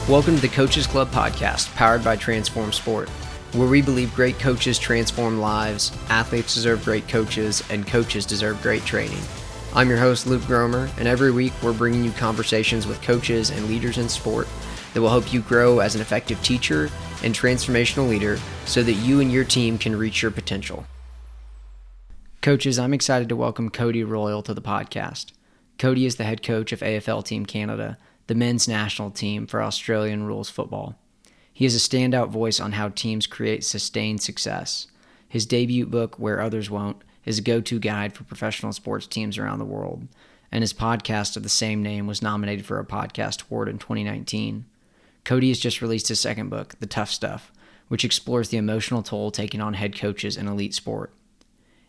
Welcome to the Coaches Club podcast, powered by Transform Sport, where we believe great coaches transform lives, athletes deserve great coaches, and coaches deserve great training. I'm your host, Luke Gromer, and every week we're bringing you conversations with coaches and leaders in sport that will help you grow as an effective teacher and transformational leader so that you and your team can reach your potential. Coaches, I'm excited to welcome Cody Royle to the podcast. Cody is the head coach of AFL Team Canada, the men's national team for Australian rules football. He is a standout voice on how teams create sustained success. His debut book, Where Others Won't, is a go-to guide for professional sports teams around the world, and his podcast of the same name was nominated for a podcast award in 2019. Cody has just released his second book, The Tough Stuff, which explores the emotional toll taken on head coaches in elite sport.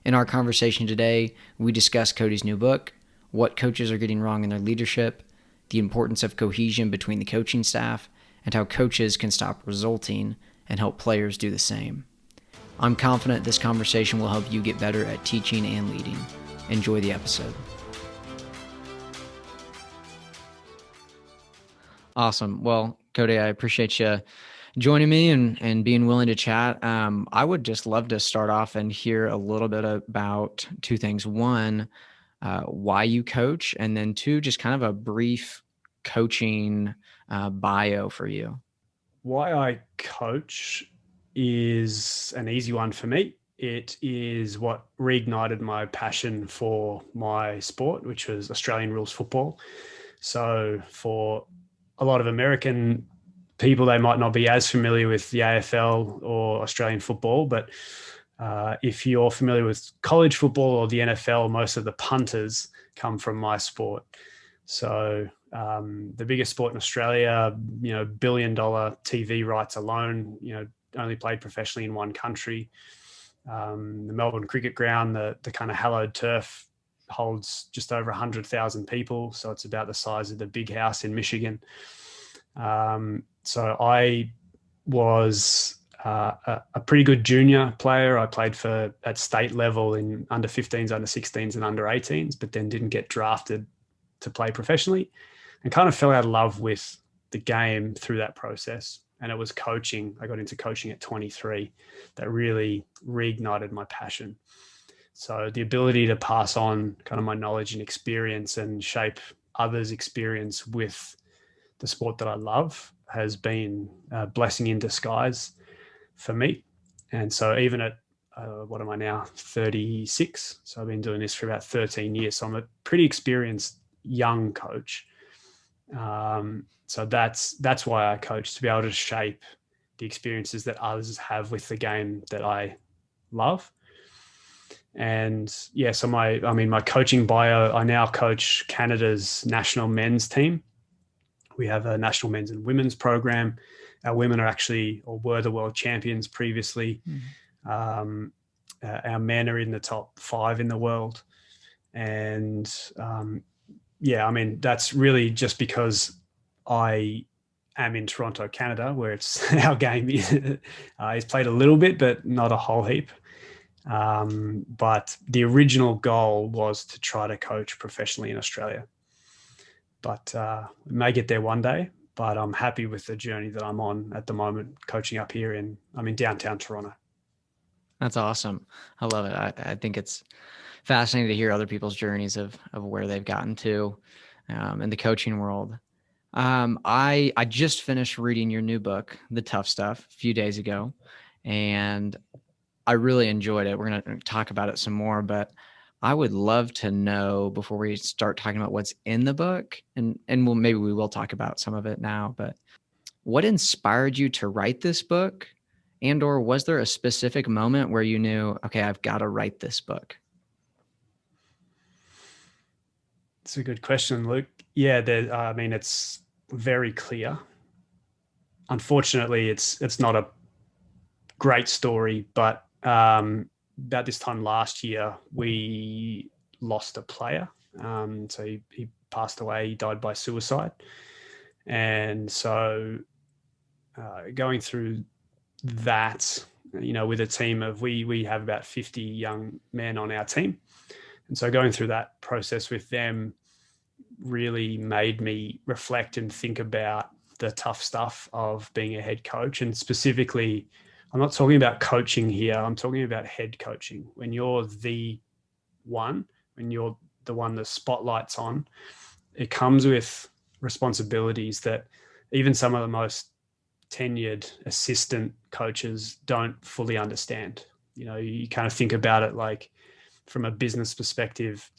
In our conversation today, we discuss Cody's new book, what coaches are getting wrong in their leadership, the importance of cohesion between the coaching staff, and how coaches can stop resulting and help players do the same. I'm confident this conversation will help you get better at teaching and leading. Enjoy the episode. Awesome. Well, Cody, I appreciate you joining me and being willing to chat. I would just love to start off and hear a little bit about two things. One, why you coach, and then two, just kind of a brief coaching bio for you. Why I coach is an easy one for me. It is what reignited my passion for my sport, which was Australian rules football. So for a lot of American people, they might not be as familiar with the AFL or Australian football, but if you're familiar with college football or the NFL, most of the punters come from my sport. So the biggest sport in Australia, $1 billion TV rights alone, only played professionally in one country. The Melbourne Cricket Ground, the kind of hallowed turf, holds just over 100,000 people. So it's about the size of the big house in Michigan. So I was a pretty good junior player. I played at state level in under 15s, under 16s, and under 18s, but then didn't get drafted to play professionally, and kind of fell out of love with the game through that process. And it was coaching. I got into coaching at 23 that really reignited my passion. So the ability to pass on kind of my knowledge and experience and shape others' experience with the sport that I love has been a blessing in disguise for me. And so even at, what am I now, 36? So I've been doing this for about 13 years. So I'm a pretty experienced young coach. So that's why I coach, to be able to shape the experiences that others have with the game that I love. And yeah, so my coaching bio, I now coach Canada's national men's team. We have a national men's and women's program. Our women are actually, or were, the world champions previously. Our men are in the top 5 in the world. And that's really just because I am in Toronto, Canada, where it's our game is played a little bit, but not a whole heap. But the original goal was to try to coach professionally in Australia. But we may get there one day, but I'm happy with the journey that I'm on at the moment, coaching up here I'm in downtown Toronto. That's awesome. I love it. I think it's fascinating to hear other people's journeys of where they've gotten to in the coaching world. I just finished reading your new book, The Tough Stuff, a few days ago, and I really enjoyed it. We're going to talk about it some more, but I would love to know, before we start talking about what's in the book, and maybe we will talk about some of it now, but what inspired you to write this book? And or was there a specific moment where you knew, okay, I've got to write this book? It's a good question, Luke. Yeah, it's very clear. Unfortunately, it's not a great story, but about this time last year, we lost a player. So he passed away. He died by suicide. And so going through that, with a team of, we have about 50 young men on our team. And so going through that process with them really made me reflect and think about the tough stuff of being a head coach. And specifically, I'm not talking about coaching here. I'm talking about head coaching. When you're the one, when you're the one the spotlight's on, it comes with responsibilities that even some of the most tenured assistant coaches don't fully understand. You kind of think about it like from a business perspective,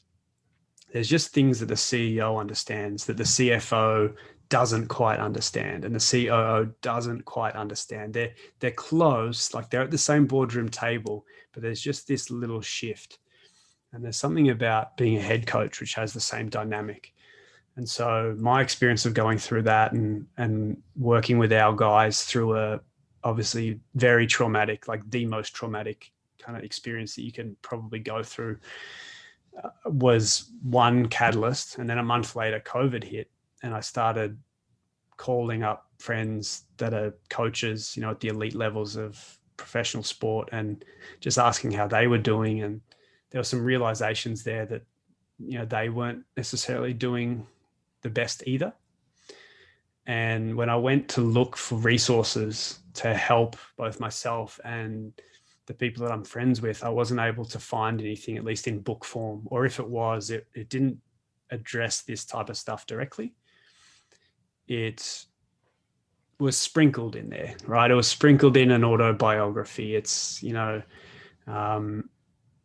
there's just things that the CEO understands that the CFO doesn't quite understand and the COO doesn't quite understand. They're close, like they're at the same boardroom table, but there's just this little shift. And there's something about being a head coach which has the same dynamic. And so my experience of going through that and working with our guys through a obviously very traumatic, like the most traumatic kind of experience that you can probably go through, was one catalyst. And then a month later, COVID hit, and I started calling up friends that are coaches, at the elite levels of professional sport, and just asking how they were doing. And there were some realizations there that, they weren't necessarily doing the best either. And when I went to look for resources to help both myself and the people that I'm friends with, I wasn't able to find anything, at least in book form, or if it was, it didn't address this type of stuff directly. It was sprinkled in there, right? It was sprinkled in an autobiography. It's,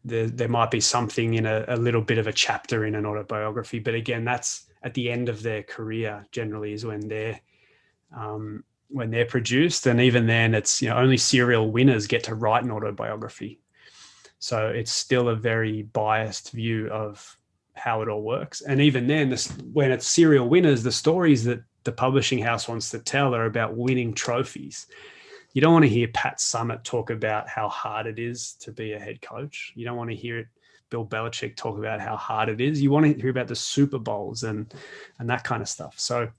there might be something in a little bit of a chapter in an autobiography, but again, that's at the end of their career generally is when they're produced. And even then it's, only serial winners get to write an autobiography. So it's still a very biased view of how it all works. And even then, when it's serial winners, the stories that the publishing house wants to tell are about winning trophies. You don't want to hear Pat Summitt talk about how hard it is to be a head coach. You don't want to hear Bill Belichick talk about how hard it is. You want to hear about the Super Bowls and that kind of stuff. So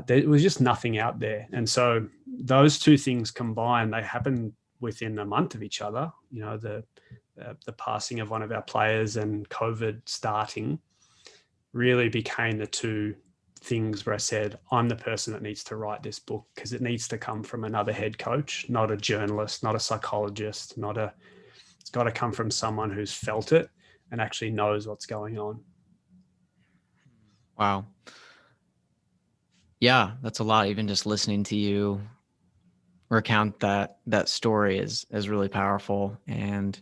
there was just nothing out there. And so those two things combined, they happened within a month of each other. The passing of one of our players and COVID starting really became the two things where I said, I'm the person that needs to write this book, because it needs to come from another head coach, not a journalist, not a psychologist, it's got to come from someone who's felt it and actually knows what's going on. Wow. Yeah, that's a lot. Even just listening to you recount that story is really powerful, and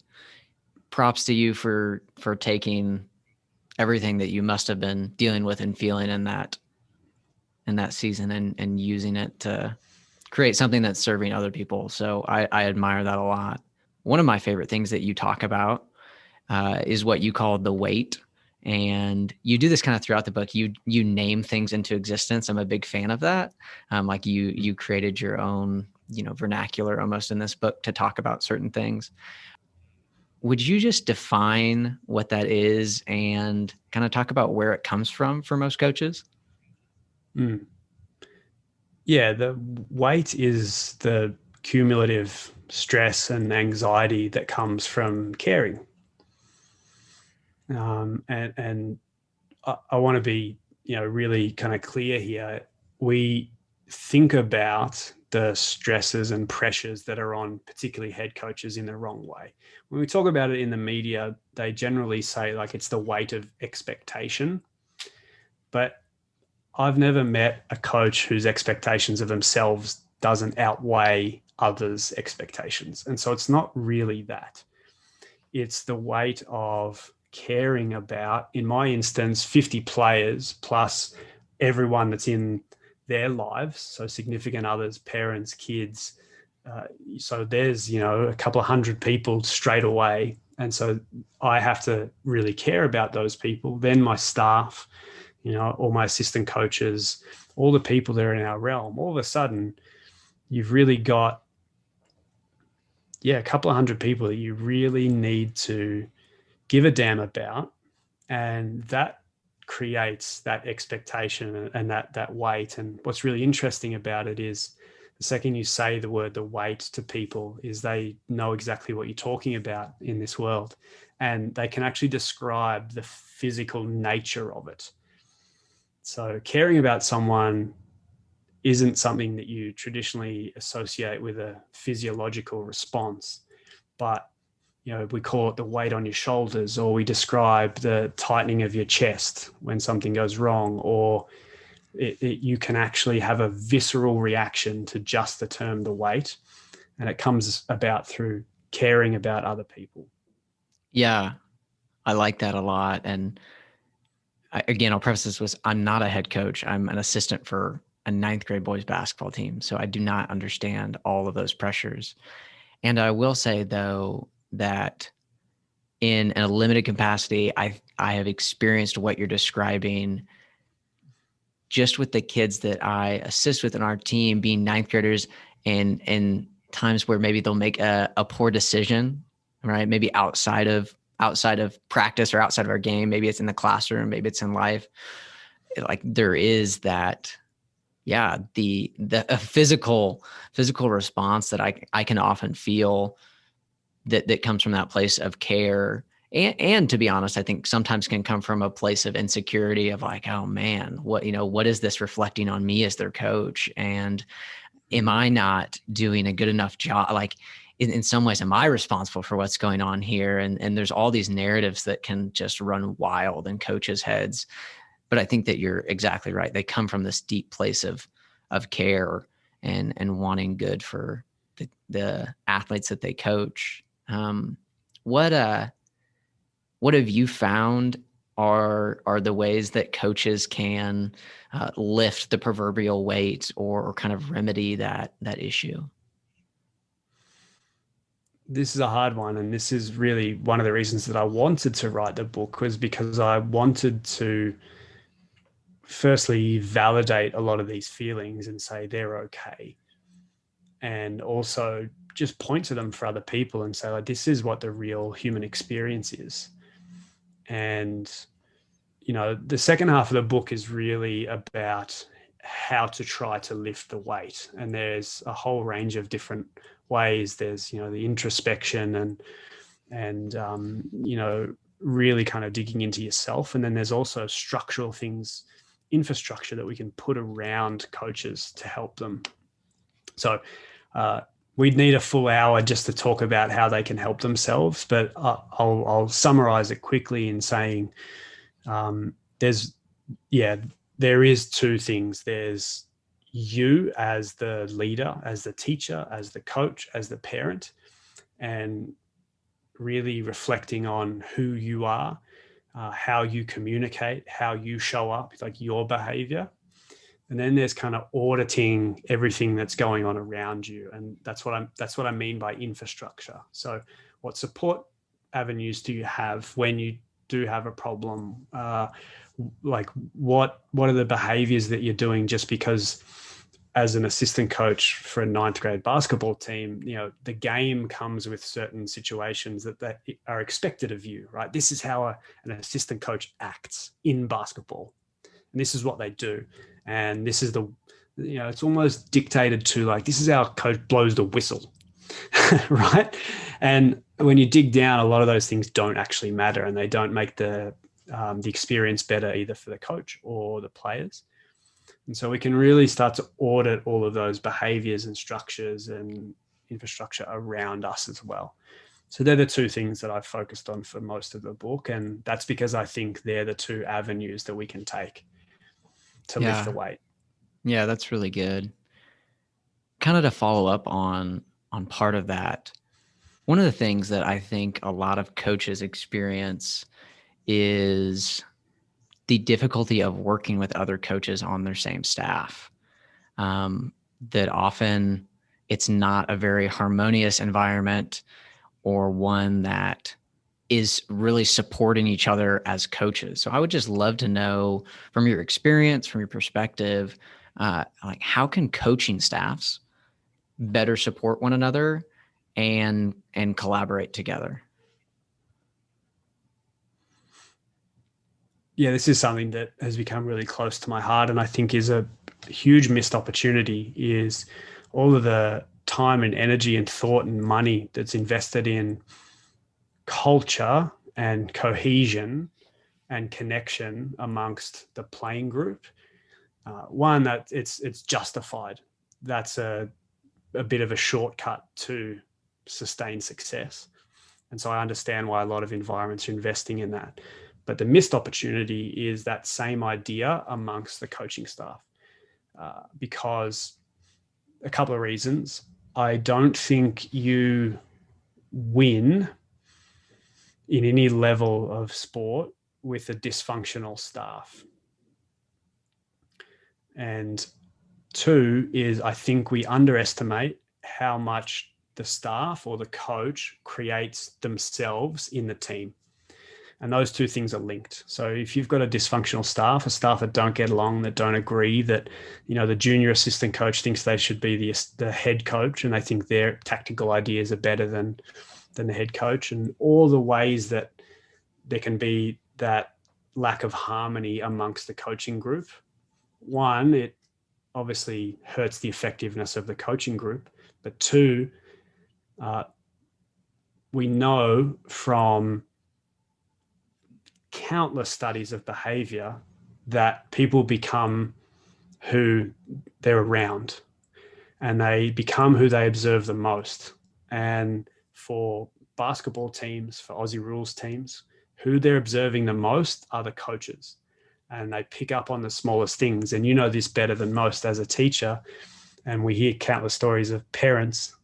props to you for taking everything that you must have been dealing with and feeling in that season and using it to create something that's serving other people. So I admire that a lot. One of my favorite things that you talk about is what you call the weight. And you do this kind of throughout the book. You name things into existence. I'm a big fan of that. Like you created your own, vernacular almost in this book to talk about certain things. Would you just define what that is and kind of talk about where it comes from for most coaches? Yeah, the weight is the cumulative stress and anxiety that comes from caring. And I want to be, really kind of clear here. We think about the stresses and pressures that are on particularly head coaches in the wrong way. When we talk about it in the media, they generally say like it's the weight of expectation. But I've never met a coach whose expectations of themselves doesn't outweigh others' expectations. And so it's not really that. It's the weight of caring about, in my instance, 50 players plus everyone that's in their lives. So significant others, parents, kids. So there's, a couple of hundred people straight away. And so I have to really care about those people. Then my staff, all my assistant coaches, all the people that are in our realm. All of a sudden, you've really got, a couple of hundred people that you really need to give a damn about. And that creates that expectation and that weight. And what's really interesting about it is the second you say the weight to people is they know exactly what you're talking about in this world. And they can actually describe the physical nature of it. So caring about someone isn't something that you traditionally associate with a physiological response, but we call it the weight on your shoulders, or we describe the tightening of your chest when something goes wrong, or you can actually have a visceral reaction to just the term the weight, and it comes about through caring about other people. Yeah, I like that a lot. And again, I'll preface this with, I'm not a head coach. I'm an assistant for a 9th grade boys basketball team. So I do not understand all of those pressures. And I will say, though, that in a limited capacity, I have experienced what you're describing just with the kids that I assist with in our team, being 9th graders, and times where maybe they'll make a poor decision, right? Maybe outside of practice or outside of our game. Maybe it's in the classroom, maybe it's in life. Like there is that, yeah, the physical response that I can often feel that comes from that place of care. And to be honest, I think sometimes can come from a place of insecurity of like, oh man, what is this reflecting on me as their coach? And am I not doing a good enough job? Like in some ways, am I responsible for what's going on here? And there's all these narratives that can just run wild in coaches' heads. But I think that you're exactly right. They come from this deep place of care and wanting good for the athletes that they coach. What have you found are the ways that coaches can lift the proverbial weight or kind of remedy that issue? This is a hard one, and this is really one of the reasons that I wanted to write the book, was because I wanted to firstly validate a lot of these feelings and say they're okay, and also just point to them for other people and say, like, this is what the real human experience is. And the second half of the book is really about how to try to lift the weight, and there's a whole range of different ways. There's the introspection and really kind of digging into yourself, and then there's also structural things, infrastructure that we can put around coaches to help them. So we'd need a full hour just to talk about how they can help themselves, but I'll summarize it quickly in saying there is two things. There's you as the leader, as the teacher, as the coach, as the parent, and really reflecting on who you are, how you communicate, how you show up, like your behavior. And then there's kind of auditing everything that's going on around you. And that's what I mean by infrastructure. So what support avenues do you have when you do have a problem? Like what are the behaviors that you're doing just because as an assistant coach for a 9th grade basketball team, the game comes with certain situations that are expected of you, right? This is how an assistant coach acts in basketball. And this is what they do. And this is it's almost dictated to, like, this is how coach blows the whistle, right? And when you dig down, a lot of those things don't actually matter, and they don't make the experience better either for the coach or the players. And so we can really start to audit all of those behaviors and structures and infrastructure around us as well. So they're the two things that I've focused on for most of the book. And that's because I think they're the two avenues that we can take to lift the weight. Yeah, that's really good. Kind of to follow up on part of that, one of the things that I think a lot of coaches experience is the difficulty of working with other coaches on their same staff. That often it's not a very harmonious environment, or one that is really supporting each other as coaches. So I would just love to know, from your experience, from your perspective, like how can coaching staffs better support one another and collaborate together? Yeah, this is something that has become really close to my heart, and I think is a huge missed opportunity, is all of the time and energy and thought and money that's invested in culture and cohesion and connection amongst the playing group. One, that it's justified. That's a bit of a shortcut to sustain success. And so I understand why a lot of environments are investing in that. But the missed opportunity is that same idea amongst the coaching staff, because a couple of reasons. I don't think you win in any level of sport with a dysfunctional staff. And two is, I think we underestimate how much the staff or the coach creates themselves in the team. And those two things are linked. So if you've got a dysfunctional staff, a staff that don't get along, that don't agree, that, the junior assistant coach thinks they should be the head coach, and they think their tactical ideas are better than the head coach, and all the ways that there can be that lack of harmony amongst the coaching group. One, it obviously hurts the effectiveness of the coaching group. But two, we know from countless studies of behavior that people become who they're around, and they become who they observe the most. And for basketball teams, for Aussie rules teams, who they're observing the most are the coaches, and they pick up on the smallest things. And you know this better than most as a teacher, and we hear countless stories of parents,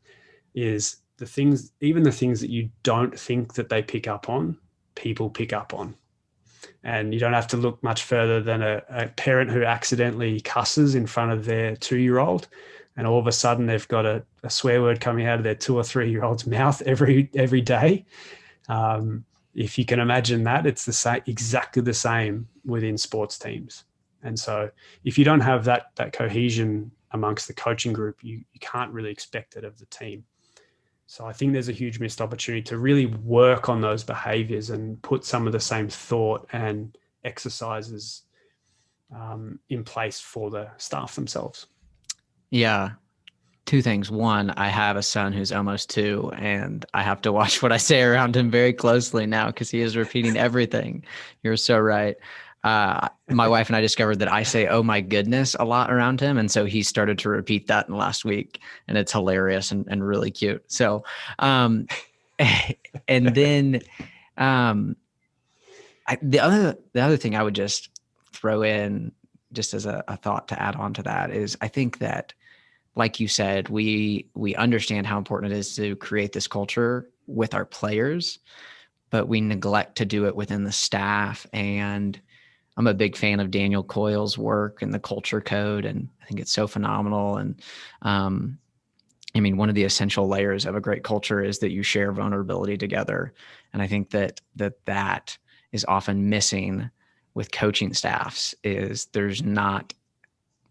is the things, even the things that you don't think that they pick up on, people pick up on. And you don't have to look much further than a parent who accidentally cusses in front of their 2-year-old, and all of a sudden they've got a swear word coming out of their 2 or 3-year-old's mouth every day. If you can imagine that, it's the same, exactly the same within sports teams. And so if you don't have that cohesion amongst the coaching group, you can't really expect it of the team. So I think there's a huge missed opportunity to really work on those behaviors and put some of the same thought and exercises in place for the staff themselves. Yeah. Two things. One, I have a son who's almost 2, and I have to watch what I say around him very closely now because he is repeating everything. You're so right. My wife and I discovered that I say, "Oh my goodness," a lot around him. And so he started to repeat that in the last week, and it's hilarious and really cute. So, and then, the other thing I would just throw in just as a thought to add on to that is, I think that, like you said, we understand how important it is to create this culture with our players, but we neglect to do it within the staff. And I'm a big fan of Daniel Coyle's work and the culture code, and I think it's so phenomenal. And one of the essential layers of a great culture is that you share vulnerability together. And I think that is often missing with coaching staffs, is there's not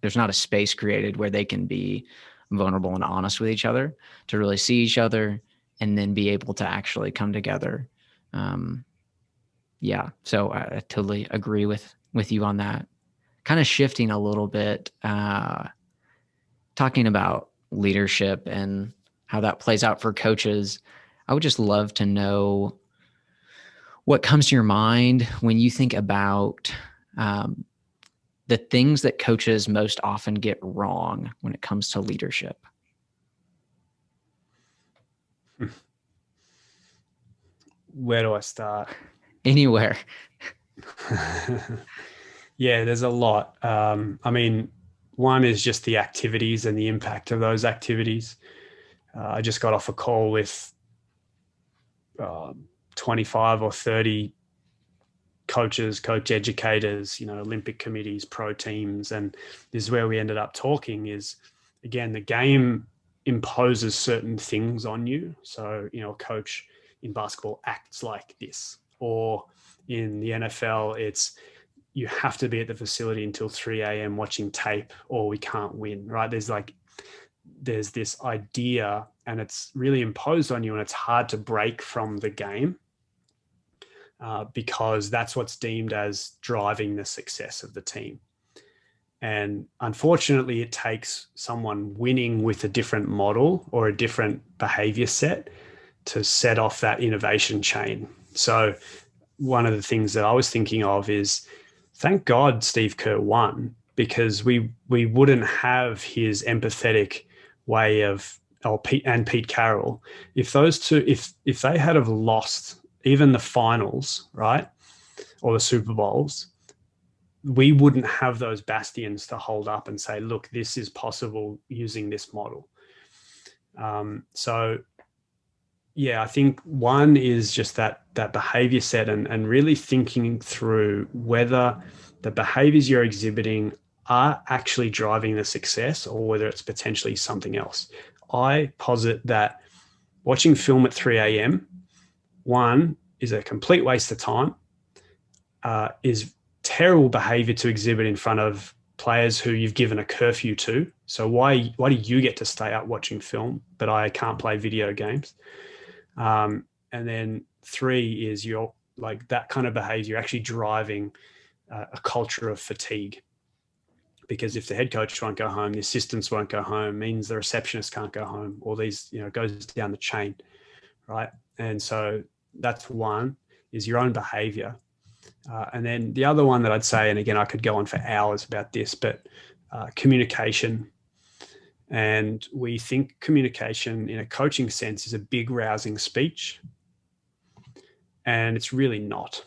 a space created where they can be vulnerable and honest with each other, to really see each other and then be able to actually come together. So I totally agree with you on that. Kind of shifting a little bit, talking about leadership and how that plays out for coaches. I would just love to know what comes to your mind when you think about the things that coaches most often get wrong when it comes to leadership. Where do I start? Anywhere. Yeah, there's a lot. One is just the activities and the impact of those activities. I just got off a call with 25 or 30 coaches, coach educators, Olympic committees, pro teams. And this is where we ended up talking is, again, the game imposes certain things on you. So, a coach in basketball acts like this, or in the NFL, it's, you have to be at the facility until 3 a.m. watching tape or we can't win, right? There's this idea, and it's really imposed on you, and it's hard to break from the game because that's what's deemed as driving the success of the team. And unfortunately, it takes someone winning with a different model or a different behavior set to set off that innovation chain. So one of the things that I was thinking of is, thank God Steve Kerr won, because we wouldn't have his empathetic way of, Pete Carroll. If those two, if they had have lost even the finals, right, or the Super Bowls, we wouldn't have those bastions to hold up and say, look, this is possible using this model. So yeah, I think one is just that behavior set, and really thinking through whether the behaviors you're exhibiting are actually driving the success or whether it's potentially something else. I posit that watching film at 3 a.m., one, is a complete waste of time, is terrible behavior to exhibit in front of players who you've given a curfew to. So why do you get to stay up watching film, but I can't play video games? And then 3 is you're like that kind of behavior, you're actually driving a culture of fatigue. Because if the head coach won't go home, the assistants won't go home, means the receptionist can't go home. All these, it goes down the chain, right? And so that's one, is your own behavior. And then the other one that I'd say, and again, I could go on for hours about this, but communication. And we think communication in a coaching sense is a big rousing speech, and it's really not.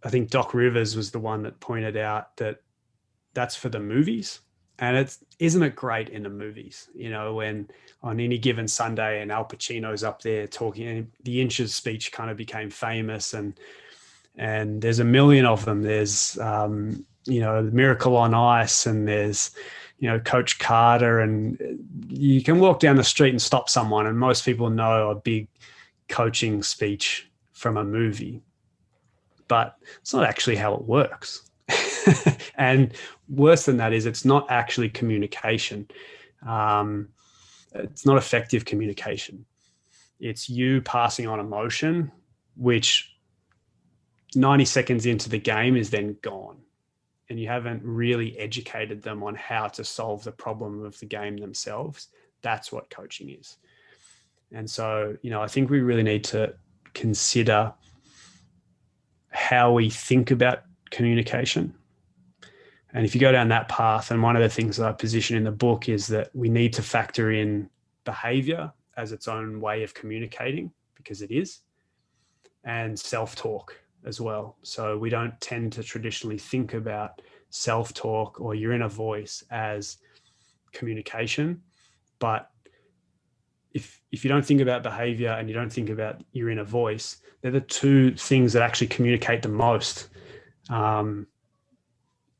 I think Doc Rivers was the one that pointed out that that's for the movies, and isn't it great in the movies? When on Any Given Sunday and Al Pacino's up there talking, and the Inches speech kind of became famous, and there's a million of them. There's Miracle on Ice, and there's Coach Carter, and you can walk down the street and stop someone, and most people know a big coaching speech from a movie, but it's not actually how it works. And worse than that is it's not actually communication. It's not effective communication. It's you passing on emotion, which 90 seconds into the game is then gone. And you haven't really educated them on how to solve the problem of the game themselves. That's what coaching is. And so, I think we really need to consider how we think about communication. And if you go down that path, and one of the things that I position in the book is that we need to factor in behavior as its own way of communicating, because it is, and self-talk as well. So we don't tend to traditionally think about self-talk or your inner voice as communication. But if you don't think about behavior and you don't think about your inner voice, they're the two things that actually communicate the most.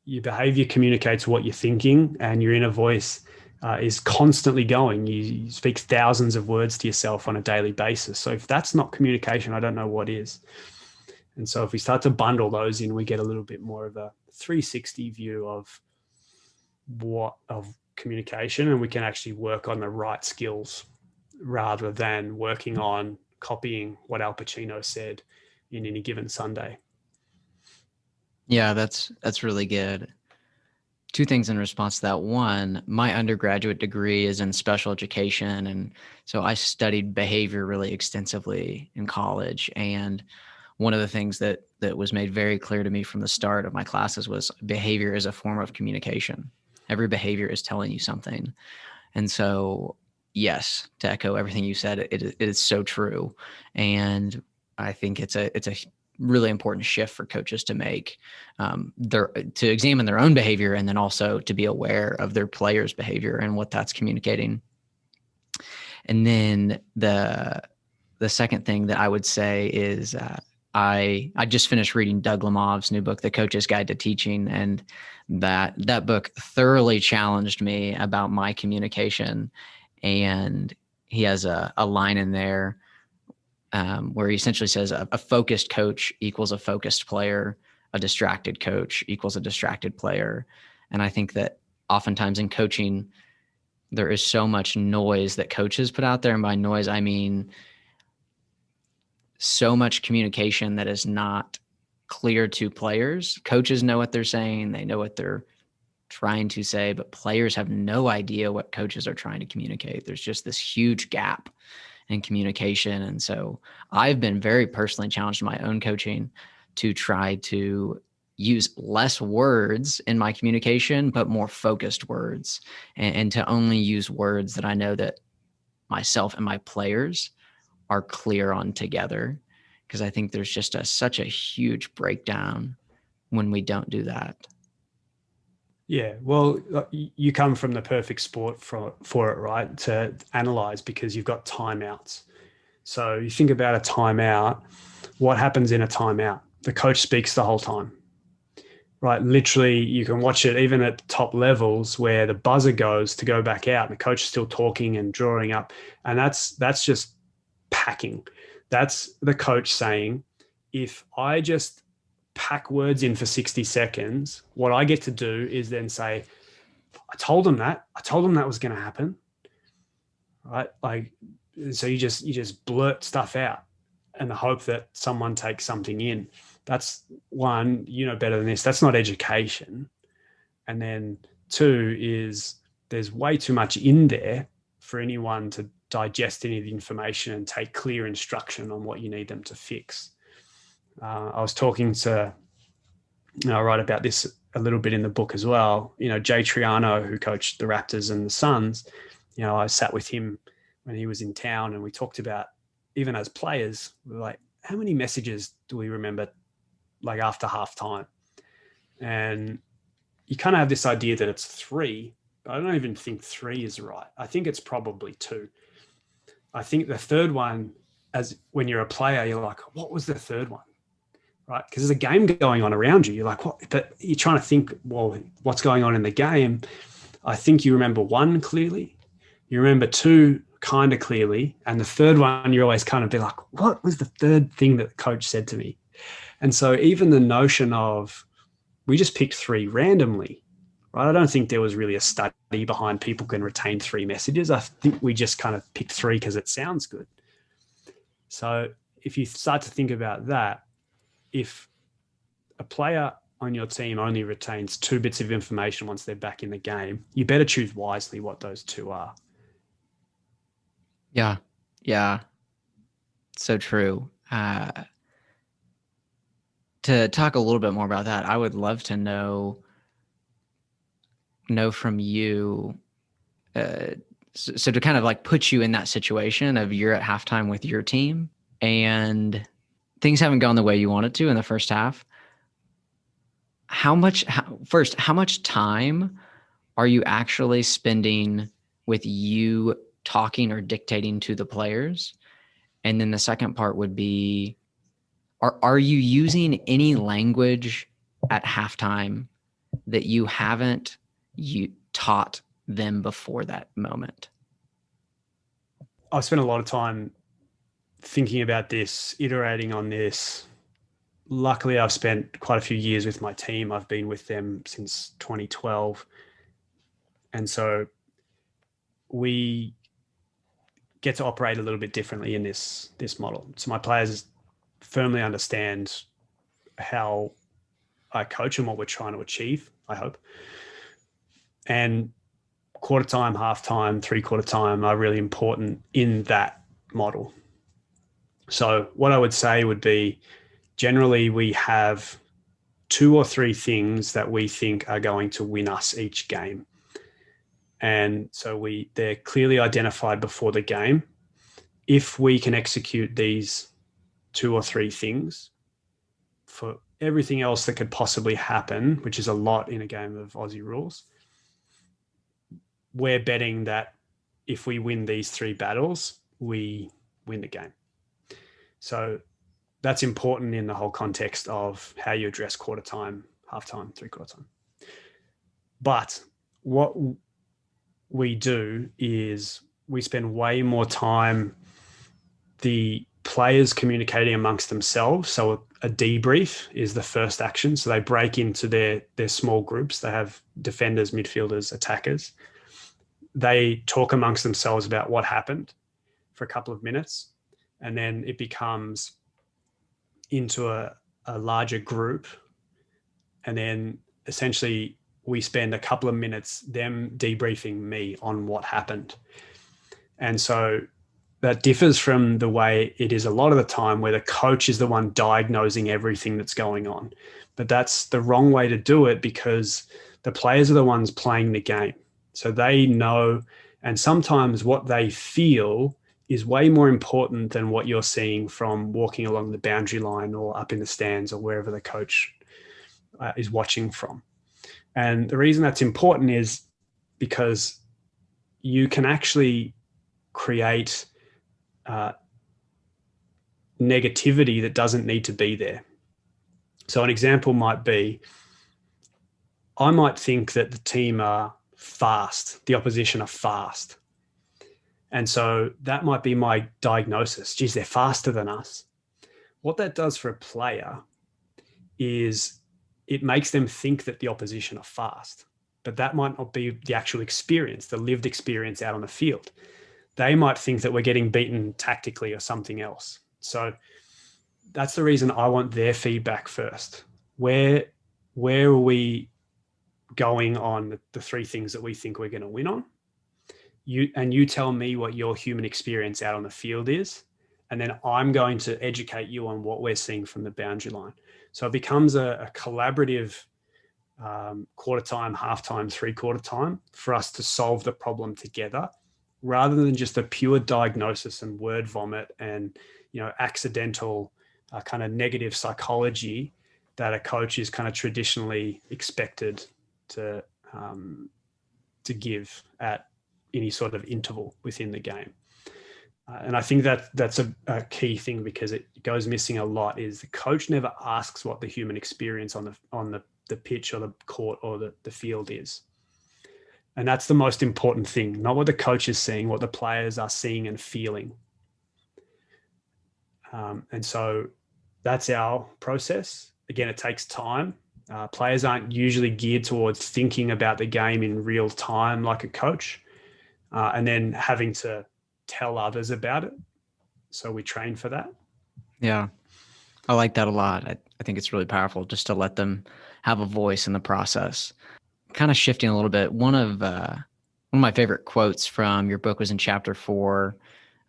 Your behavior communicates what you're thinking, and your inner voice is constantly going. You speak thousands of words to yourself on a daily basis. So if that's not communication, I don't know what is. And so if we start to bundle those in, we get a little bit more of a 360 view of communication, and we can actually work on the right skills rather than working on copying what Al Pacino said in Any Given Sunday. Yeah, that's really good. Two things in response to that. One, my undergraduate degree is in special education, and so I studied behavior really extensively in college. And one of the things that was made very clear to me from the start of my classes was behavior is a form of communication. Every behavior is telling you something. And so, yes, to echo everything you said, it is so true. And I think it's a really important shift for coaches to make, to examine their own behavior, and then also to be aware of their players' behavior and what that's communicating. And then the second thing that I would say is I just finished reading Doug Lemov's new book, The Coach's Guide to Teaching, and that book thoroughly challenged me about my communication. And he has a line in there where he essentially says a focused coach equals a focused player, a distracted coach equals a distracted player. And I think that oftentimes in coaching, there is so much noise that coaches put out there. And by noise, I mean so much communication that is not clear to players. Coaches know what they're saying. They know what they're trying to say, but players have no idea what coaches are trying to communicate. There's just this huge gap in communication. And so I've been very personally challenged in my own coaching to try to use less words in my communication, but more focused words, and to only use words that I know that myself and my players are clear on together. Because I think there's just such a huge breakdown when we don't do that. Yeah, well, you come from the perfect sport for it, right? To analyze, because you've got timeouts. So you think about a timeout. What happens in a timeout? The coach speaks the whole time, right? Literally, you can watch it even at the top levels where the buzzer goes to go back out, and the coach is still talking and drawing up, and that's just packing. That's the coach saying, if I just pack words in for 60 seconds, what I get to do is then say, I told them that was going to happen. Right? Like, so you just blurt stuff out and the hope that someone takes something in. That's one, better than this. That's not education. And then two is there's way too much in there for anyone to digest any of the information and take clear instruction on what you need them to fix. I was talking to, I write about this a little bit in the book as well. Jay Triano, who coached the Raptors and the Suns, I sat with him when he was in town, and we talked about, even as players, we were like, how many messages do we remember like after halftime? And you kind of have this idea that it's 3, but I don't even think 3 is right. I think it's probably 2. I think the third one, as when you're a player, you're like, what was the third one? Right? Because there's a game going on around you. You're like, what? But you're trying to think, well, what's going on in the game? I think you remember 1 clearly. You remember 2 kind of clearly. And the third one, you're always kind of be like, what was the third thing that the coach said to me? And so even the notion of, we just picked 3 randomly, right? I don't think there was really a study behind people can retain 3 messages. I think we just kind of picked 3 because it sounds good. So if you start to think about that, if a player on your team only retains 2 bits of information once they're back in the game, you better choose wisely what those 2 are. Yeah. Yeah. So true. To talk a little bit more about that, I would love to know from you. So to kind of like put you in that situation of you're at halftime with your team and things haven't gone the way you wanted to in the first half. How much time are you actually spending with you talking or dictating to the players? And then the second part would be, are you using any language at halftime that you haven't taught them before that moment? I've spent a lot of time thinking about this, iterating on this. Luckily, I've spent quite a few years with my team. I've been with them since 2012. And so we get to operate a little bit differently in this model. So my players firmly understand how I coach and what we're trying to achieve, I hope. And quarter time, half time, 3/4 time are really important in that model. So what I would say would be, generally we have 2 or 3 things that we think are going to win us each game. And so they're clearly identified before the game. If we can execute these 2 or 3 things, for everything else that could possibly happen, which is a lot in a game of Aussie rules, we're betting that if we win these 3 battles, we win the game. So that's important in the whole context of how you address quarter time, half time, 3/4 time. But what we do is we spend way more time the players communicating amongst themselves. So a debrief is the first action. So they break into their small groups. They have defenders, midfielders, attackers. They talk amongst themselves about what happened for a couple of minutes. And then it becomes into a larger group. And then essentially we spend a couple of minutes them debriefing me on what happened. And so that differs from the way it is a lot of the time where the coach is the one diagnosing everything that's going on. But that's the wrong way to do it, because the players are the ones playing the game. So they know, and sometimes what they feel is way more important than what you're seeing from walking along the boundary line or up in the stands or wherever the coach is watching from. And the reason that's important is because you can actually create negativity that doesn't need to be there. So an example might be, I might think that the team are fast, the opposition are fast. And so that might be my diagnosis. Geez, they're faster than us. What that does for a player is it makes them think that the opposition are fast, but that might not be the actual experience, the lived experience out on the field. They might think that we're getting beaten tactically or something else. So that's the reason I want their feedback first. Where are we going on the three things that we think we're going to win on? You tell me what your human experience out on the field is, and then I'm going to educate you on what we're seeing from the boundary line. So it becomes a collaborative quarter time, half time, 3/4 time for us to solve the problem together, rather than just a pure diagnosis and word vomit and accidental kind of negative psychology that a coach is kind of traditionally expected to give at any sort of interval within the game. And I think that's a key thing, because it goes missing a lot, is the coach never asks what the human experience on the pitch or the court or the field is. And that's the most important thing, not what the coach is seeing, what the players are seeing and feeling. And so that's our process. Again, it takes time. Players aren't usually geared towards thinking about the game in real time like a coach, and then having to tell others about it. So we train for that. Yeah, I like that a lot. I think it's really powerful just to let them have a voice in the process. Kind of shifting a little bit, one of my favorite quotes from your book was in chapter 4.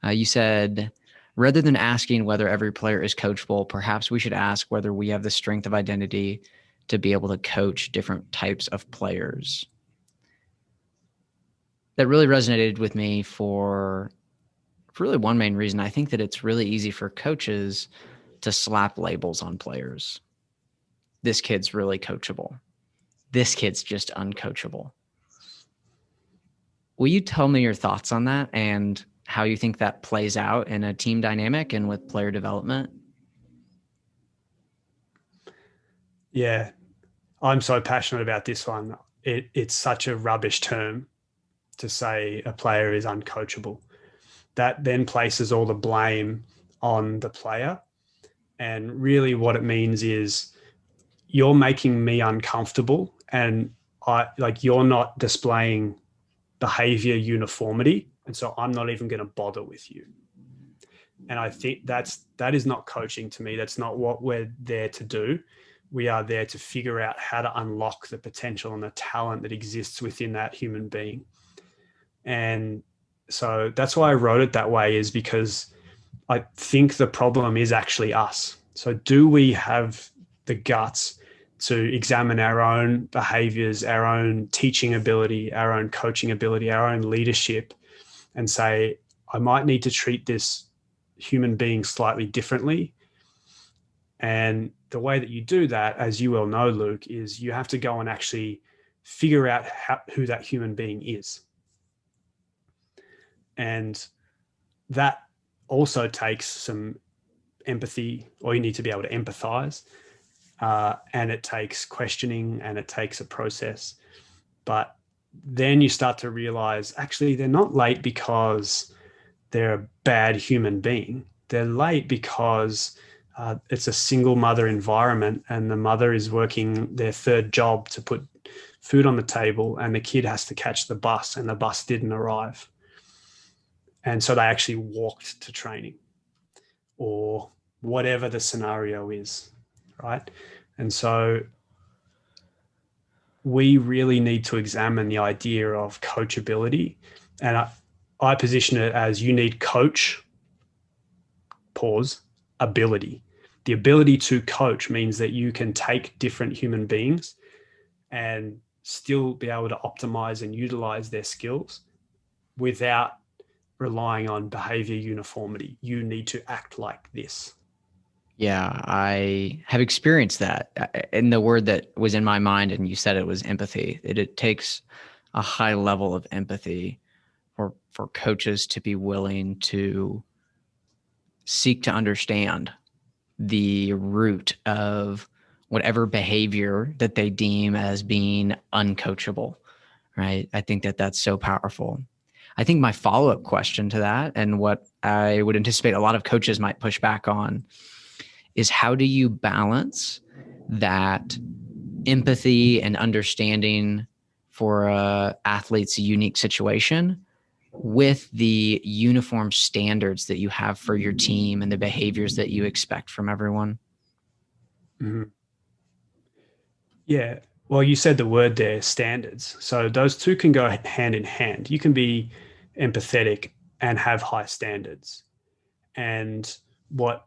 You said, rather than asking whether every player is coachable, perhaps we should ask whether we have the strength of identity to be able to coach different types of players. That really resonated with me for really one main reason. I think that it's really easy for coaches to slap labels on players. This kid's really coachable. This kid's just uncoachable. Will you tell me your thoughts on that and how you think that plays out in a team dynamic and with player development? Yeah, I'm so passionate about this one. It's such a rubbish term to say a player is uncoachable. That then places all the blame on the player. And really what it means is you're making me uncomfortable, and you're not displaying behavior uniformity. And so I'm not even going to bother with you. And I think that is not coaching to me. That's not what we're there to do. We are there to figure out how to unlock the potential and the talent that exists within that human being. And so that's why I wrote it that way, is because I think the problem is actually us. So do we have the guts to examine our own behaviors, our own teaching ability, our own coaching ability, our own leadership, and say, I might need to treat this human being slightly differently? And the way that you do that, as you well know, Luke, is you have to go and actually figure out who that human being is. And that also takes some empathy, or you need to be able to empathize. And it takes questioning, and it takes a process. But then you start to realize, actually, they're not late because they're a bad human being. They're late because it's a single mother environment, and the mother is working their third job to put food on the table, and the kid has to catch the bus, and the bus didn't arrive. And so they actually walked to training, or whatever the scenario is, right? And so we really need to examine the idea of coachability. And I position it as you need coach, pause, ability. The ability to coach means that you can take different human beings and still be able to optimize and utilize their skills without relying on behavior uniformity. You need to act like this. Yeah, I have experienced that. And the word that was in my mind, and you said it, was empathy. It takes a high level of empathy for coaches to be willing to seek to understand the root of whatever behavior that they deem as being uncoachable, right? I think that that's so powerful. I think my follow-up question to that, and what I would anticipate a lot of coaches might push back on, is how do you balance that empathy and understanding for an athlete's unique situation with the uniform standards that you have for your team and the behaviors that you expect from everyone? Mm-hmm. Yeah. Well, you said the word there, standards. So those two can go hand in hand. You can be empathetic and have high standards. And what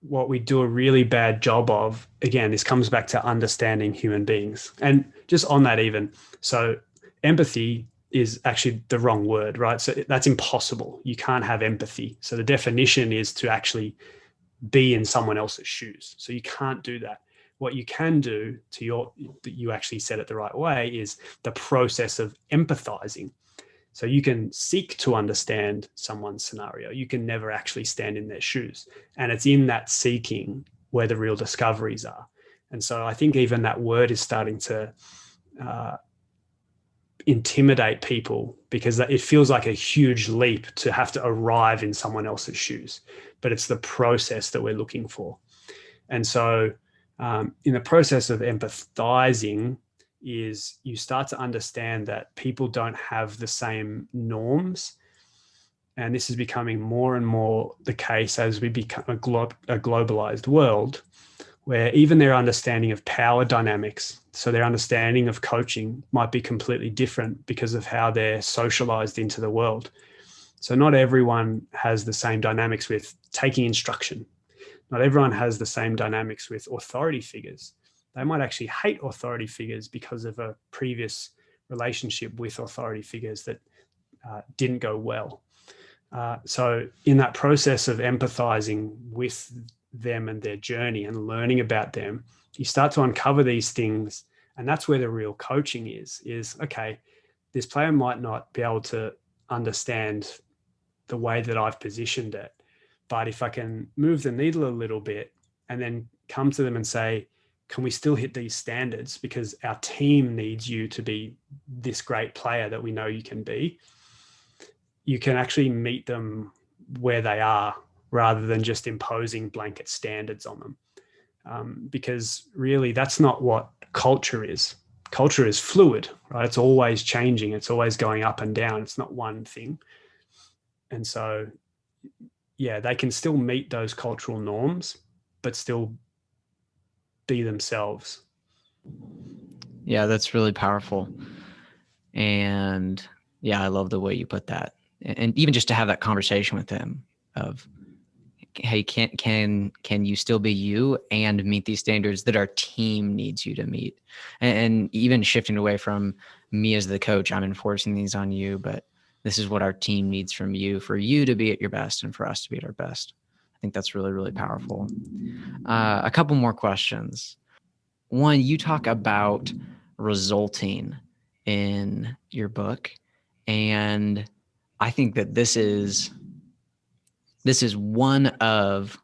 we do a really bad job of, again, this comes back to understanding human beings. And just on that even, so empathy is actually the wrong word, right? So that's impossible. You can't have empathy. So the definition is to actually be in someone else's shoes. So you can't do that. What you can do you actually said it the right way, is the process of empathizing. So you can seek to understand someone's scenario. You can never actually stand in their shoes. And it's in that seeking where the real discoveries are. And so I think even that word is starting to intimidate people, because it feels like a huge leap to have to arrive in someone else's shoes. But it's the process that we're looking for. And so in the process of empathizing, is you start to understand that people don't have the same norms. And this is becoming more and more the case as we become a globalized world, where even their understanding of power dynamics, so their understanding of coaching, might be completely different because of how they're socialized into the world. So not everyone has the same dynamics with taking instruction. Not everyone has the same dynamics with authority figures. They might actually hate authority figures because of a previous relationship with authority figures that didn't go well. So in that process of empathizing with them and their journey and learning about them, you start to uncover these things. And that's where the real coaching is okay, this player might not be able to understand the way that I've positioned it, but if I can move the needle a little bit and then come to them and say, can we still hit these standards? Because our team needs you to be this great player that we know you can be. You can actually meet them where they are rather than just imposing blanket standards on them. Because really, that's not what culture is. Culture is fluid, right? It's always changing. It's always going up and down. It's not one thing. And so, yeah, they can still meet those cultural norms, but still be themselves. Yeah, that's really powerful. And yeah, I love the way you put that. And even just to have that conversation with him of, hey, can you still be you and meet these standards that our team needs you to meet? And even shifting away from me as the coach, I'm enforcing these on you, but this is what our team needs from you for you to be at your best and for us to be at our best. I think that's really, really powerful. A couple more questions. One, you talk about resulting in your book, and I think that this is one of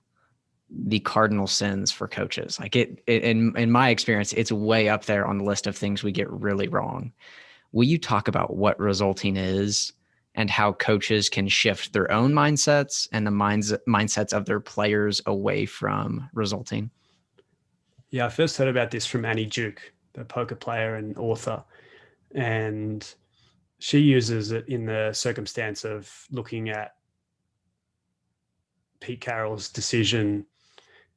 the cardinal sins for coaches. Like in my experience, it's way up there on the list of things we get really wrong. Will you talk about what resulting is and how coaches can shift their own mindsets and the mindsets of their players away from resulting? Yeah, I first heard about this from Annie Duke, the poker player and author. And she uses it in the circumstance of looking at Pete Carroll's decision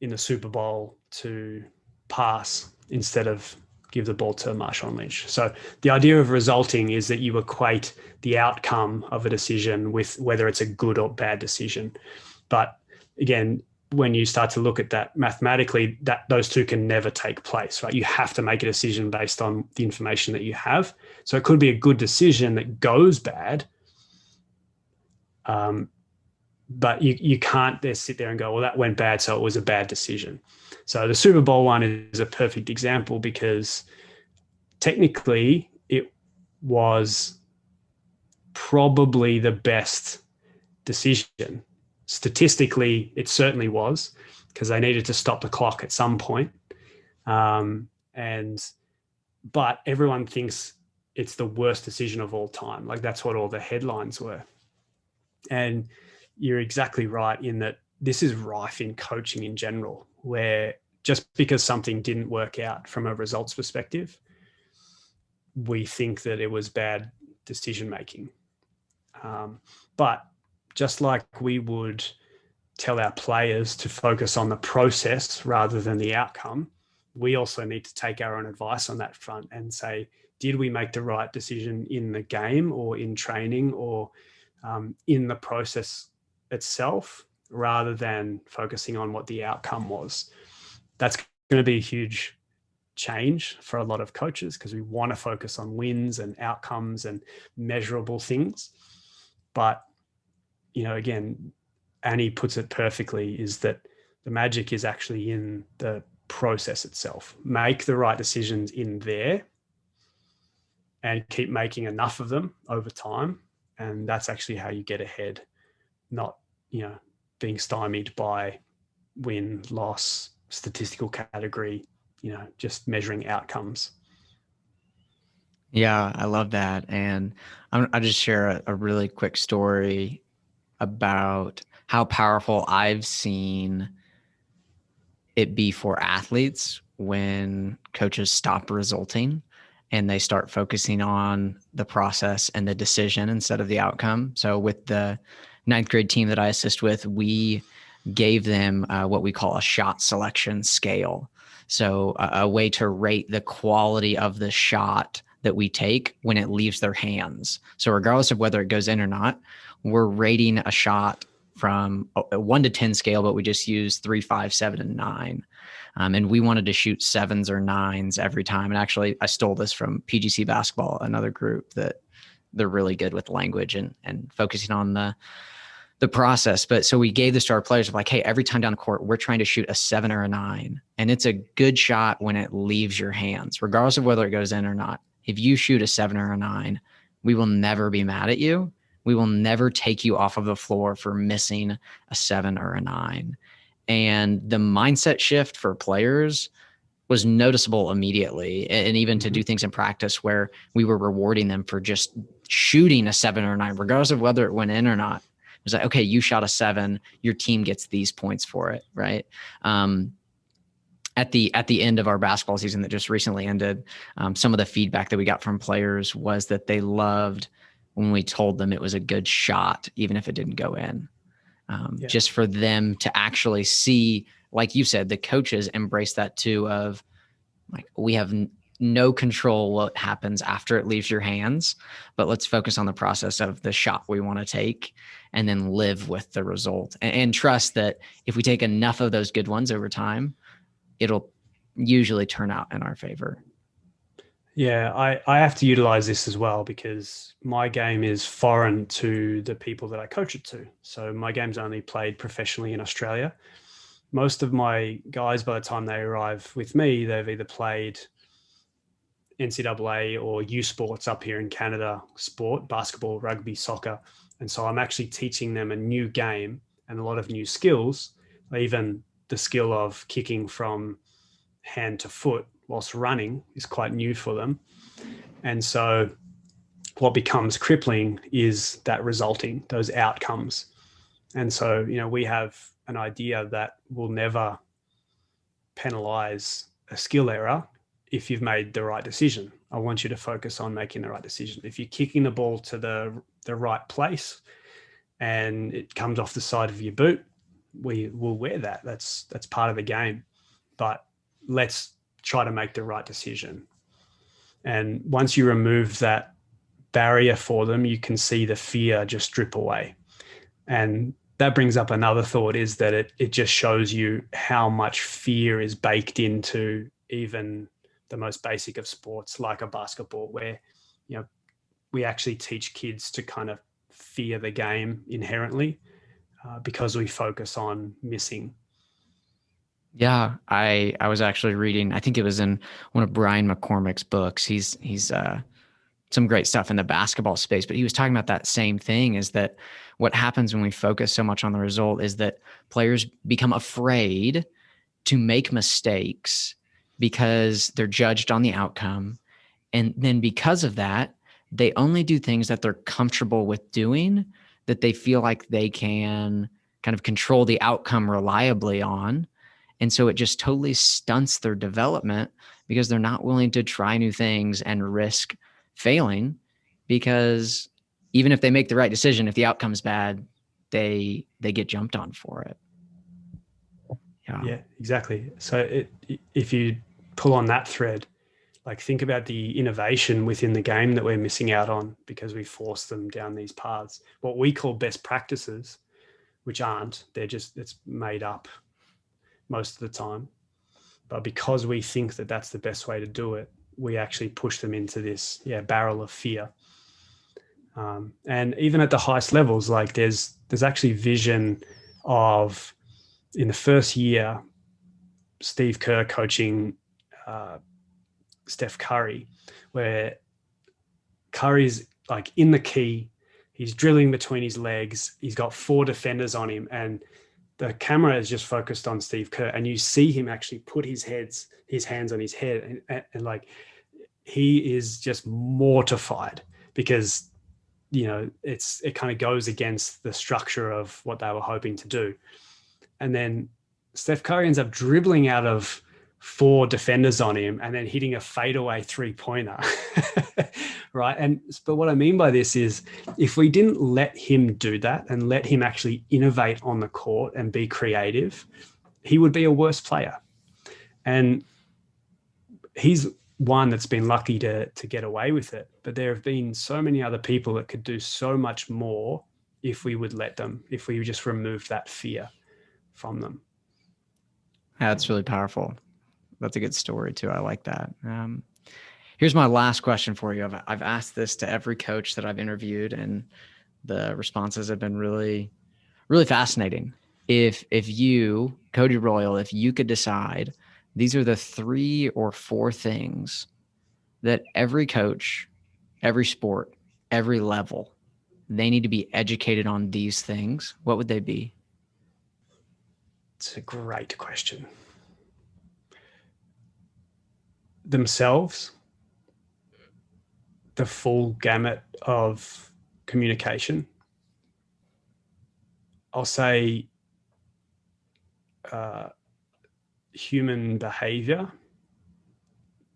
in the Super Bowl to pass instead of give the ball to Marshawn Lynch. So the idea of resulting is that you equate the outcome of a decision with whether it's a good or bad decision. But again, when you start to look at that mathematically, that those two can never take place, right? You have to make a decision based on the information that you have. So it could be a good decision that goes bad, but you can't just sit there and go, well, that went bad, so it was a bad decision. So the Super Bowl one is a perfect example because technically it was probably the best decision. Statistically, it certainly was because they needed to stop the clock at some point. But everyone thinks it's the worst decision of all time. Like that's what all the headlines were. And you're exactly right in that this is rife in coaching in general, where just because something didn't work out from a results perspective, we think that it was bad decision making. But just like we would tell our players to focus on the process rather than the outcome, we also need to take our own advice on that front and say, did we make the right decision in the game or in training or in the process itself, rather than focusing on what the outcome was? That's going to be a huge change for a lot of coaches because we want to focus on wins and outcomes and measurable things. But, again, Annie puts it perfectly, is that the magic is actually in the process itself. Make the right decisions in there and keep making enough of them over time. And that's actually how you get ahead, not, being stymied by win, loss, statistical category, just measuring outcomes. Yeah, I love that. And I'll just share a really quick story about how powerful I've seen it be for athletes when coaches stop resulting and they start focusing on the process and the decision instead of the outcome. So with the 9th grade team that I assist with, we gave them what we call a shot selection scale. So a way to rate the quality of the shot that we take when it leaves their hands. So regardless of whether it goes in or not, we're rating a shot from a 1 to 10 scale, but we just use 3, 5, 7, and 9. And we wanted to shoot 7s or 9s every time. And actually, I stole this from PGC Basketball, another group that they're really good with language and focusing on the process. But so we gave this to our players of like, hey, every time down the court, we're trying to shoot a 7 or a 9. And it's a good shot when it leaves your hands, regardless of whether it goes in or not. If you shoot a 7 or a 9, we will never be mad at you. We will never take you off of the floor for missing a 7 or a 9. And the mindset shift for players was noticeable immediately. And even to do things in practice where we were rewarding them for just shooting a 7 or a 9, regardless of whether it went in or not. It was like, okay, you shot a 7, your team gets these points for it, right? At the end of our basketball season that just recently ended, some of the feedback that we got from players was that they loved when we told them it was a good shot, even if it didn't go in. Just for them to actually see, like you said, the coaches embrace that too, of like, we have no control what happens after it leaves your hands, but let's focus on the process of the shot we want to take and then live with the result and trust that if we take enough of those good ones over time, it'll usually turn out in our favor. Yeah, I have to utilize this as well because my game is foreign to the people that I coach it to. So my game's only played professionally in Australia. Most of my guys, by the time they arrive with me, they've either played NCAA or U Sports up here in Canada, sport, basketball, rugby, soccer. And so I'm actually teaching them a new game and a lot of new skills, even the skill of kicking from hand to foot whilst running is quite new for them. And so what becomes crippling is that resulting, those outcomes. And so, we have an idea that will never penalize a skill error if you've made the right decision. I want you to focus on making the right decision. If you're kicking the ball to the right place and it comes off the side of your boot, we will wear that. That's part of the game. But let's try to make the right decision. And once you remove that barrier for them, you can see the fear just drip away. And that brings up another thought, is that it just shows you how much fear is baked into even the most basic of sports, like a basketball, where, we actually teach kids to kind of fear the game inherently, because we focus on missing. Yeah, I was actually reading, I think it was in one of Brian McCormick's books. He's some great stuff in the basketball space, but he was talking about that same thing, is that what happens when we focus so much on the result is that players become afraid to make mistakes because they're judged on the outcome. And then because of that, they only do things that they're comfortable with doing, that they feel like they can kind of control the outcome reliably on. And so it just totally stunts their development because they're not willing to try new things and risk failing, because even if they make the right decision, if the outcome's bad, they get jumped on for it. Yeah, exactly. So if you pull on that thread, like, think about the innovation within the game that we're missing out on because we force them down these paths. What we call best practices, which aren't, it's made up most of the time. But because we think that that's the best way to do it, we actually push them into this barrel of fear. And even at the highest levels, like there's actually vision of, in the first year, Steve Kerr coaching Steph Curry, where Curry's like in the key, he's drilling between his legs, he's got 4 defenders on him, and the camera is just focused on Steve Kerr, and you see him actually put his hands on his head, and like, he is just mortified because, it kind of goes against the structure of what they were hoping to do. And then Steph Curry ends up dribbling out of 4 defenders on him and then hitting a fadeaway 3-pointer. Right. But what I mean by this is, if we didn't let him do that and let him actually innovate on the court and be creative, he would be a worse player. And he's one that's been lucky to get away with it. But there have been so many other people that could do so much more if we would let them, if we just removed that fear from them. That's really powerful. That's a good story too. I like that. Here's my last question for you. I've asked this to every coach that I've interviewed, and the responses have been really, really fascinating. If you, Cody Royle, if you could decide, these are the 3 or 4 things that every coach, every sport, every level, they need to be educated on these things, what would they be? It's a great question. Themselves, the full gamut of communication. I'll say human behavior,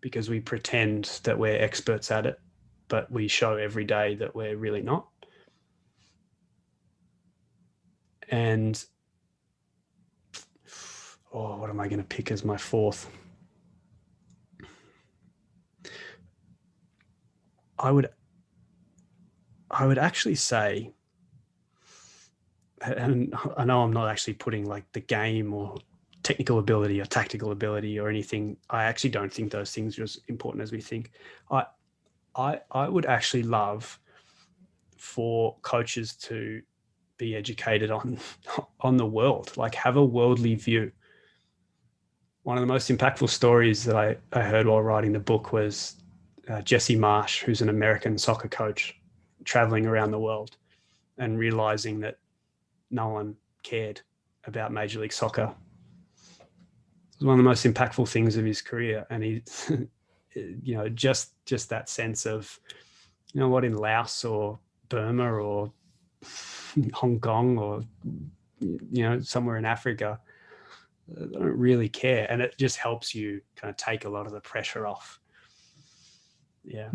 because we pretend that we're experts at it, but we show every day that we're really not. And what am I going to pick as my 4th? I would actually say, and I know I'm not actually putting like the game or technical ability or tactical ability or anything. I actually don't think those things are as important as we think. I would actually love for coaches to be educated on the world, like have a worldly view. One of the most impactful stories that I heard while writing the book was Jesse Marsh, who's an American soccer coach, traveling around the world and realizing that no one cared about Major League Soccer. It was one of the most impactful things of his career. And he, just that sense of, what, in Laos or Burma or Hong Kong or, somewhere in Africa, they don't really care. And it just helps you kind of take a lot of the pressure off. Yeah.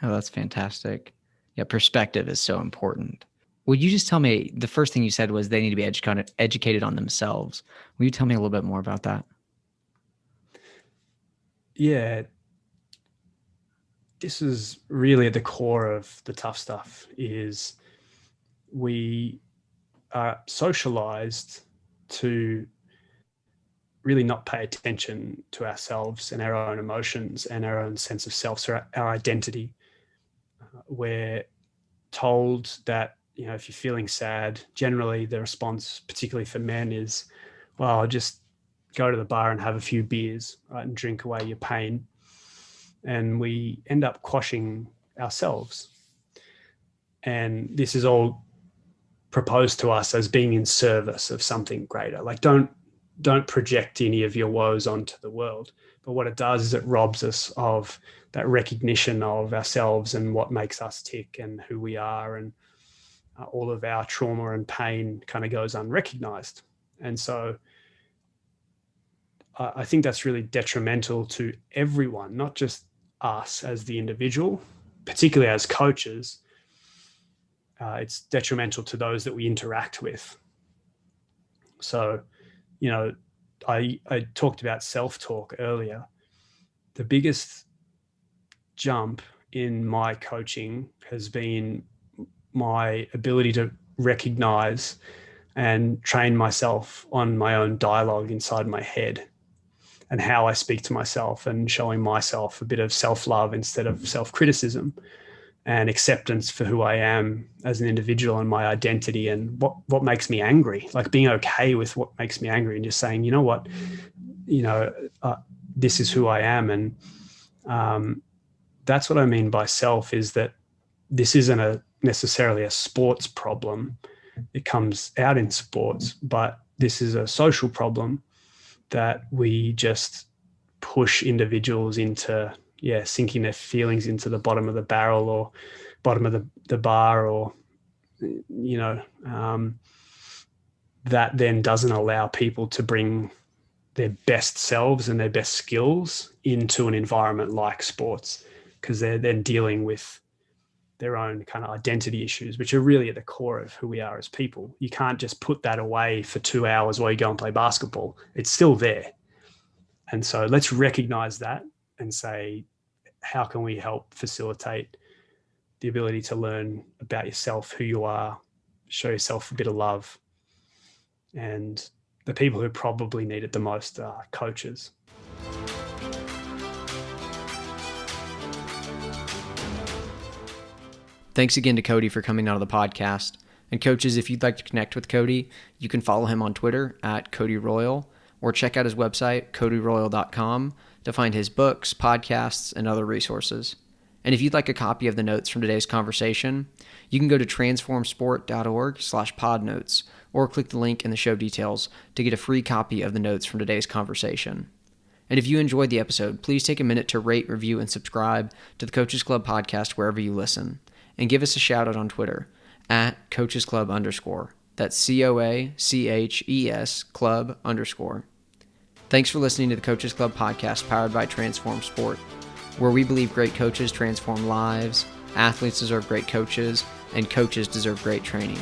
Oh, that's fantastic. Yeah, perspective is so important. Would you just tell me, the first thing you said was they need to be educated on themselves. Will you tell me a little bit more about that? Yeah. this is really at the core of the tough stuff, is we are socialized to really not pay attention to ourselves and our own emotions and our own sense of self, so our identity. We're told that, if you're feeling sad, generally the response, particularly for men, is, well, I'll just go to the bar and have a few beers, right, and drink away your pain. And we end up quashing ourselves. And this is all proposed to us as being in service of something greater. Like, don't project any of your woes onto the world. But what it does is it robs us of that recognition of ourselves and what makes us tick and who we are, and all of our trauma and pain kind of goes unrecognized. And so I think that's really detrimental to everyone, not just us as the individual, particularly as coaches. It's detrimental to those that we interact with. So, I talked about self-talk earlier. The biggest jump in my coaching has been my ability to recognize and train myself on my own dialogue inside my head, and how I speak to myself, and showing myself a bit of self-love instead of self-criticism, and acceptance for who I am as an individual and my identity, and what makes me angry, like being okay with what makes me angry, and just saying, you know what, this is who I am. And that's what I mean by self, is that this isn't necessarily a sports problem. It comes out in sports, but this is a social problem that we just push individuals into, sinking their feelings into the bottom of the barrel, or bottom of the bar, or, that then doesn't allow people to bring their best selves and their best skills into an environment like sports, because they're then dealing with their own kind of identity issues, which are really at the core of who we are as people. You can't just put that away for 2 hours while you go and play basketball. It's still there. And so let's recognize that and say, how can we help facilitate the ability to learn about yourself, who you are, show yourself a bit of love. And the people who probably need it the most are coaches. Thanks again to Cody for coming on the podcast. And coaches, if you'd like to connect with Cody, you can follow him on Twitter at Cody Royle, or check out his website, codyroyle.com, to find his books, podcasts, and other resources. And if you'd like a copy of the notes from today's conversation, you can go to transformsport.org/podnotes, or click the link in the show details to get a free copy of the notes from today's conversation. And if you enjoyed the episode, please take a minute to rate, review, and subscribe to the Coaches Club podcast wherever you listen. And give us a shout out on Twitter at CoachesClub_. That's COACHES Club_. Thanks for listening to the Coaches Club podcast, powered by Transform Sport, where we believe great coaches transform lives, athletes deserve great coaches, and coaches deserve great training.